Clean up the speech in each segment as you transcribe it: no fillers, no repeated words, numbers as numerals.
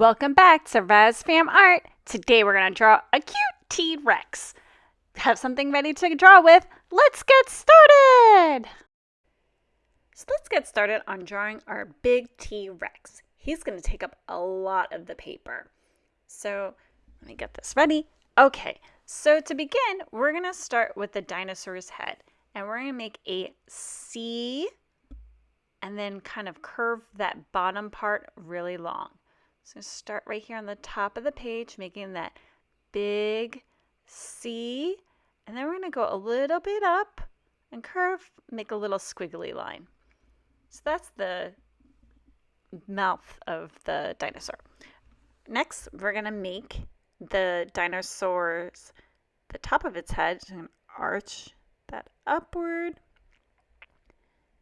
Welcome back to RazFamArt. Today we're going to draw a cute T-Rex. Have something ready to draw with? Let's get started! So let's get started on drawing our big T-Rex. He's going to take up a lot of the paper. So let me get this ready. Okay, so to begin, we're going to start with the dinosaur's head. And we're going to make a C and then kind of curve that bottom part really long. So start right here on the top of the page, making that big C, and then we're going to go a little bit up and curve, make a little squiggly line. So that's the mouth of the dinosaur. Next, we're going to make the dinosaur's, the top of its head, and arch that upward.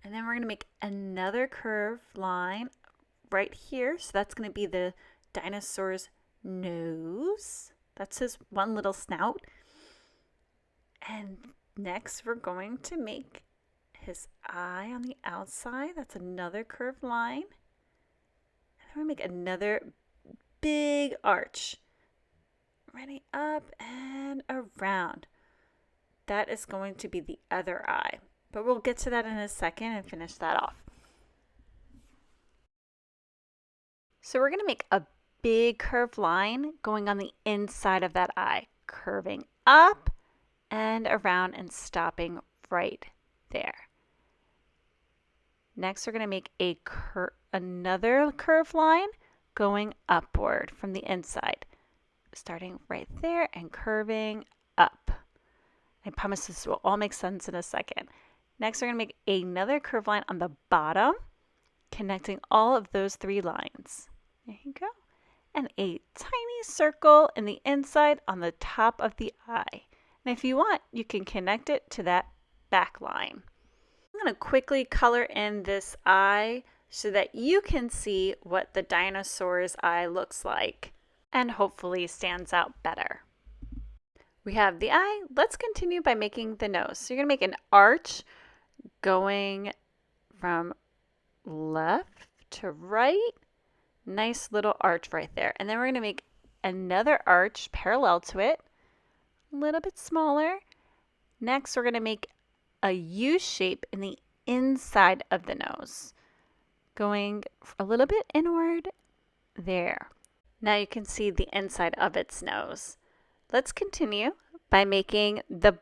And then we're going to make another curved line right here. So that's going to be the dinosaur's nose. That's his one little snout. And next we're going to make his eye on the outside. That's another curved line. And then we're going to make another big arch. Ready, up and around. That is going to be the other eye. But we'll get to that in a second and finish that off. So we're going to make a big curved line going on the inside of that eye, curving up and around and stopping right there. Next, we're going to make another curved line going upward from the inside, starting right there and curving up. I promise this will all make sense in a second. Next, we're going to make another curved line on the bottom, connecting all of those three lines. There you go. And a tiny circle in the inside on the top of the eye. And if you want, you can connect it to that back line. I'm going to quickly color in this eye so that you can see what the dinosaur's eye looks like and hopefully stands out better. We have the eye. Let's continue by making the nose. So you're going to make an arch going from left to right. Nice little arch right there. And then we're going to make another arch parallel to it, a little bit smaller. Next, we're going to make a U shape in the inside of the nose, going a little bit inward there. Now you can see the inside of its nose. Let's continue by making the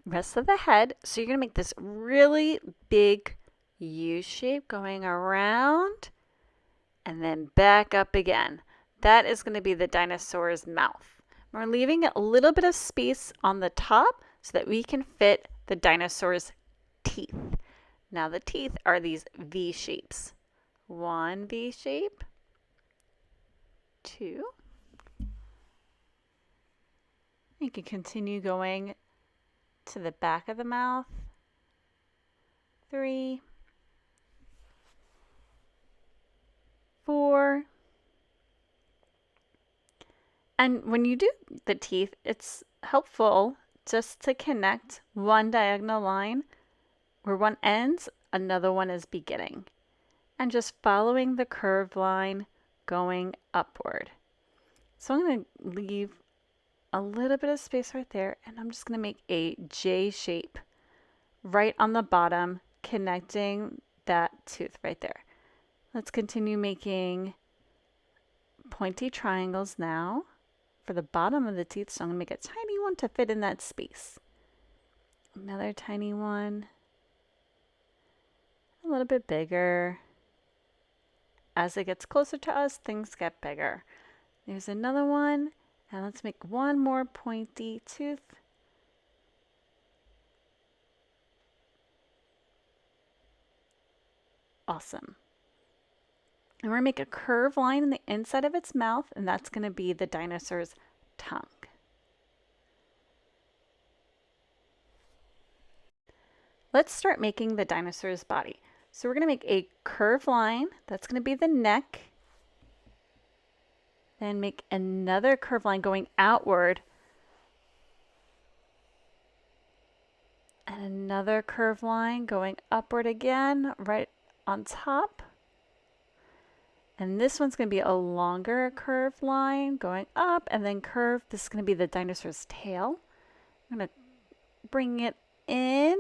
rest of the head. So you're going to make this really big U shape going around and then back up again. That is going to be the dinosaur's mouth. We're leaving a little bit of space on the top so that we can fit the dinosaur's teeth. Now the teeth are these V shapes. One V shape, two. You can continue going to the back of the mouth. 3, 4. And when you do the teeth, it's helpful just to connect one diagonal line where one ends, another one is beginning. And just following the curved line going upward. So I'm going to leave a little bit of space right there, and I'm just going to make a J shape right on the bottom, connecting that tooth right there. Let's continue making pointy triangles now for the bottom of the teeth. So I'm going to make a tiny one to fit in that space. Another tiny one. A little bit bigger. As it gets closer to us, things get bigger. There's another one. And let's make one more pointy tooth. Awesome. And we're going to make a curved line in the inside of its mouth, and that's going to be the dinosaur's tongue. Let's start making the dinosaur's body. So we're going to make a curved line. That's going to be the neck. Then make another curved line going outward. And another curved line going upward again, right on top. And this one's going to be a longer curved line going up and then curve. This is going to be the dinosaur's tail. I'm going to bring it in.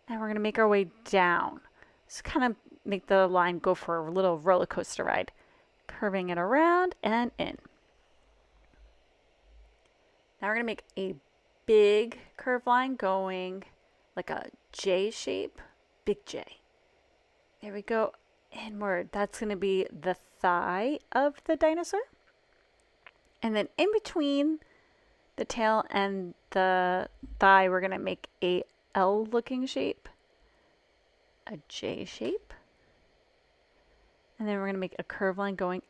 And we're going to make our way down. So kind of make the line go for a little roller coaster ride. Curving it around and in. Now we're going to make a big curved line going like a J shape. Big J. There we go. Inward. That's going to be the thigh of the dinosaur. And then in between the tail and the thigh, we're going to make a L looking shape, a J shape, and then we're going to make a curved line going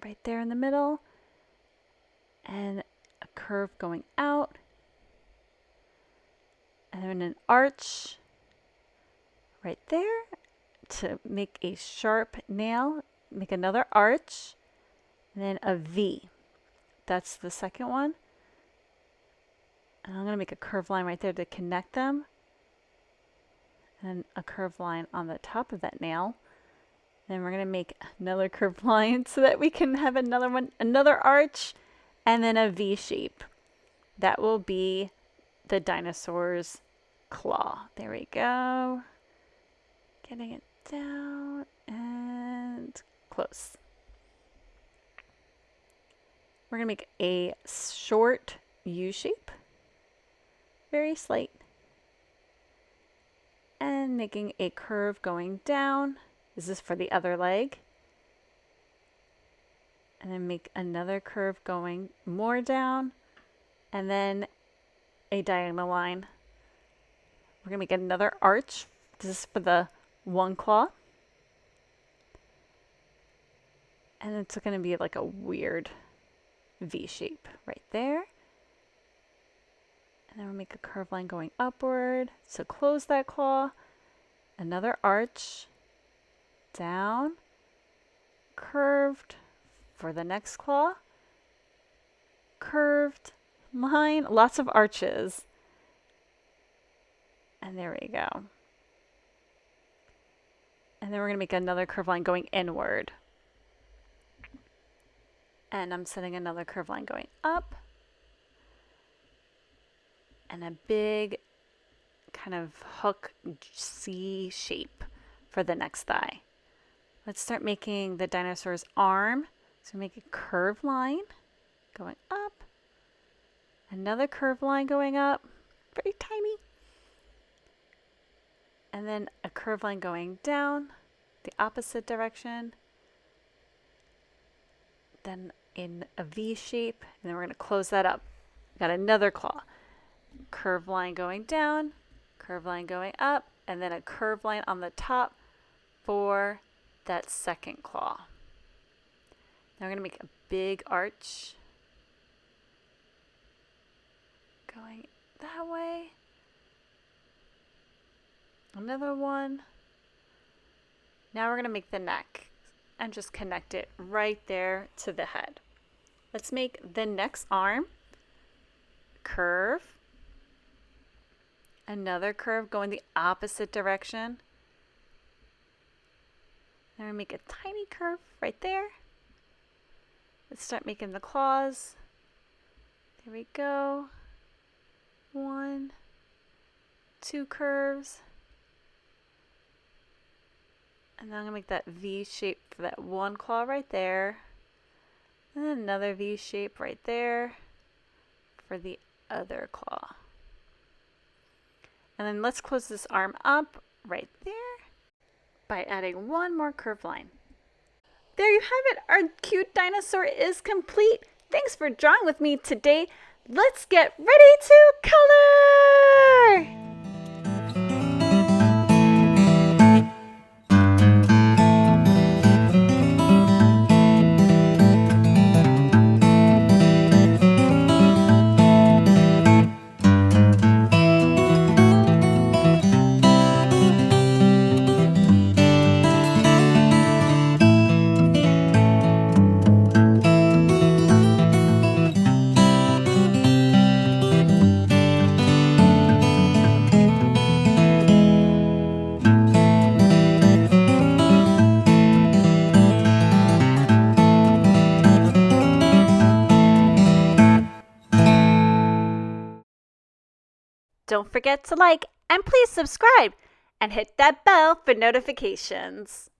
right there in the middle, and a curve going out, and then an arch right there to make a sharp nail, make another arch, and then a V. That's the second one. And I'm going to make a curved line right there to connect them. And a curved line on the top of that nail. Then we're going to make another curved line so that we can have another one, another arch, and then a V shape. That will be the dinosaur's claw. There we go. Getting it down and close. We're going to make a short U shape. Very slight. And making a curve going down. This is for the other leg. And then make another curve going more down. And then a diagonal line. We're going to make another arch. This is for the one claw. And it's going to be like a weird V shape right there. And then we'll make a curved line going upward. So close that claw. Another arch. Down. Curved for the next claw. Curved line. Lots of arches. And there we go. And then we're going to make another curved line going inward. And I'm setting another curved line going up. And a big kind of hook C shape for the next thigh. Let's start making the dinosaur's arm. So make a curved line going up. Another curved line going up. Very tiny. And then a curved line going down the opposite direction. Then in a V shape. And then we're going to close that up. Got another claw. Curved line going down, curved line going up, and then a curved line on the top for that second claw. Now we're going to make a big arch going that way. Another one. Now we're going to make the neck and just connect it right there to the head. Let's make the next arm. Curve. Another curve going the opposite direction. Then we make a tiny curve right there. Let's start making the claws. There we go. 1, 2 curves. And then I'm going to make that V shape for that one claw right there. And then another V shape right there for the other claw. And then let's close this arm up right there by adding one more curved line. There you have it. Our cute dinosaur is complete. Thanks for drawing with me today. Let's get ready to color! Don't forget to like and please subscribe and hit that bell for notifications.